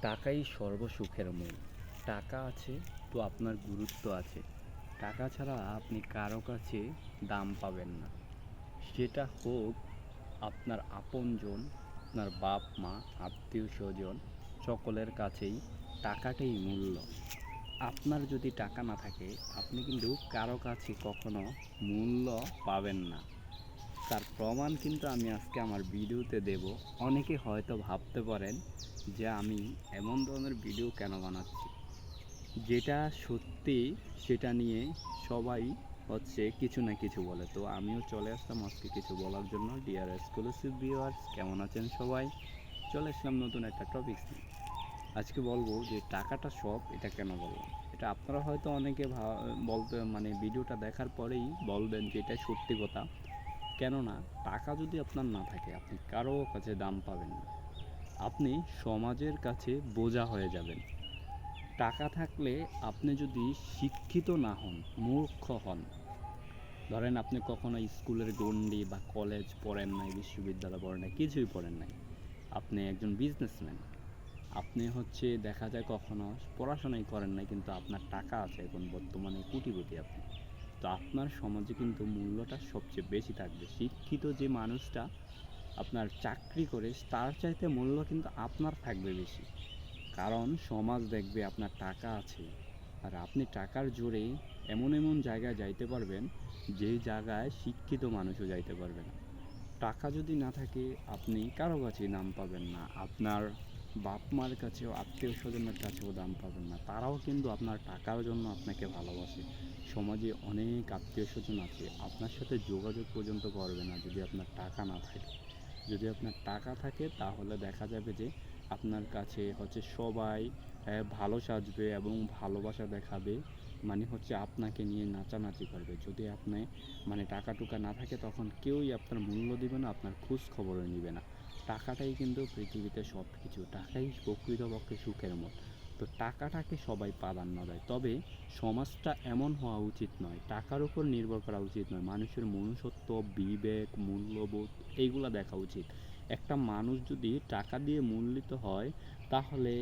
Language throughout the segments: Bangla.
টাকাই সর্বসুখের মূল। টাকা আছে তো আপনার গুরুত্ব আছে। টাকা ছাড়া আপনি কারো কাছে দাম পাবেন না। সেটা হোক আপনার আপনজন, আপনার বাপ মা, আত্মীয়-স্বজন, সকলের কাছেই টাকাটাই মূল্য। আপনার যদি টাকা না থাকে আপনি কিন্তু কারো কাছে কখনো মূল্য পাবেন না। তার প্রমাণ কিন্তু আমি আজকে আমার ভিডিওতে দেব। অনেকে হয়তো ভাবতে পারেন যে আমি এমন ধরনের ভিডিও কেন বানাচ্ছি, যেটা সত্যি সেটা নিয়ে সবাই কিছু না কিছু বলে। তো আমিও চলে আসলাম আজকে কিছু বলার জন্য। ডিয়ার এক্সক্লুসিভ ভিউয়ার্স, কেমন আছেন সবাই? চলে আসলাম নতুন একটা টপিকস নিয়ে। আজকে বলবো যে টাকাটা সব, এটা কেন বললাম। এটা আপনারা হয়তো অনেকে বলতে ভিডিওটা দেখার পরেই বলবেন যে এটা সত্যি কথা। কেননা টাকা যদি আপনার না থাকে আপনি কারো কাছে দাম পাবেন না। আপনি সমাজের কাছে বোঝা হয়ে যাবেন। টাকা থাকলে আপনি যদি শিক্ষিত না হন, মূর্খ হন, ধরেন আপনি কখনো স্কুলের গণ্ডি বা কলেজ পড়েন নাই, বিশ্ববিদ্যালয় পড়েন নাই, কিছুই পড়েন নাই, আপনি একজন বিজনেসম্যান, আপনি দেখা যায় কখনো পড়াশোনাই করেন নাই কিন্তু আপনার টাকা আছে, এখন বর্তমানে কোটিপতি আপনি, তো আপনার সমাজে কিন্তু মূল্যটা সবচেয়ে বেশি থাকবে। শিক্ষিত যে মানুষটা আপনার চাকরি করে তার চাইতে মূল্য কিন্তু আপনার থাকবে বেশি। কারণ সমাজ দেখবে আপনার টাকা আছে, আর আপনি টাকার জোরে এমন এমন জায়গায় যাইতে পারবেন যেই জায়গায় শিক্ষিত মানুষও যাইতে পারবে না। টাকা যদি না থাকে আপনি কারো কাছেই দাম পাবেন না। আপনার বাপ মার কাছেও, আত্মীয় স্বজনের কাছেও দাম পাবেন না। তারাও কিন্তু আপনার টাকার জন্য আপনাকে ভালোবাসে। সমাজে অনেক আত্মীয় স্বজন আছে, আপনার সাথে যোগাযোগ পর্যন্ত করবে না যদি আপনার টাকা না থাকে। যদি আপনার টাকা থাকে তাহলে দেখা যাবে যে আপনার কাছে সবাই ভালো সাজবে এবং ভালোবাসা দেখাবে, আপনাকে নিয়ে নাচানাচি করবে। যদি আপনি টাকা টুকা না থাকে তখন কেউই আপনার মূল্য দিবে না, আপনার খোঁজ খবরও নিবে না। টাকাটাই কিন্তু পৃথিবীতে সব কিছু, টাকাই প্রকৃতপক্ষে সুখের মূল। তো টাকাটাকে সবাই প্রাধান্য দেয়, তবে সমাজটা এমন হওয়া উচিত নয়, টাকার উপর নির্ভর করা উচিত নয়। মানুষের মনুষ্যত্ব, বিবেক, মূল্যবোধ এইগুলা দেখা উচিত। একটা মানুষ যদি টাকা দিয়ে মূল্যিত হয় তাহলে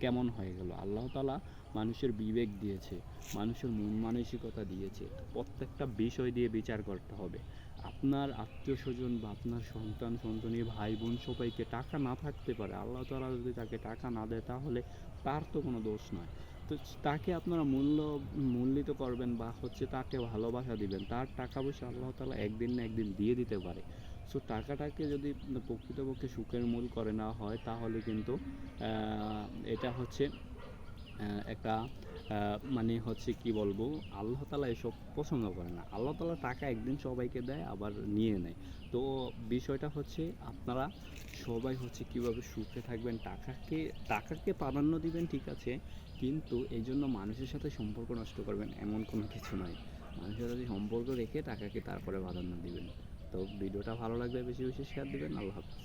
কেমন হয়ে গেল? আল্লাহ তাআলা মানুষের বিবেক দিয়েছে, মানুষের মন মানসিকতা দিয়েছে, তো প্রত্যেকটা বিষয় দিয়ে বিচার করতে হবে। আপনার আত্মীয় স্বজন বা আপনার সন্তান সন্ততি, ভাই বোন সবাইকে টাকা না থাকতে পারে, আল্লাহ তাআলা যদি তাকে টাকা না দেয় তাহলে তার তো কোনো দোষ নয়। তো তাকে আপনারা মূল্যিত করবেন বা তাকে ভালোবাসা দিবেন, তার টাকা পয়সা আল্লাহ তাআলা একদিন না একদিন দিয়ে দিতে পারে। সো টাকাটাকে যদি প্রকৃতপক্ষে সুখের মূল করে নেওয়া হয় তাহলে কিন্তু এটা একটা কি বলবো, আল্লাহ তাআলা এসব পছন্দ করে না। আল্লাহ তাআলা টাকা একদিন সবাইকে দেয় আবার নিয়ে নেয়। তো বিষয়টা আপনারা সবাই কীভাবে সুখে থাকবেন, টাকাকে প্রাধান্য দিবেন ঠিক আছে, কিন্তু এই জন্য মানুষের সাথে সম্পর্ক নষ্ট করবেন এমন কোনো কিছু নয়। মানুষের সাথে সম্পর্ক রেখে টাকাকে তারপরে প্রাধান্য দিবেন। তো ভিডিওটা ভালো লাগলে বেশি বেশি শেয়ার দিবেন। আল্লাহ হাফেজ।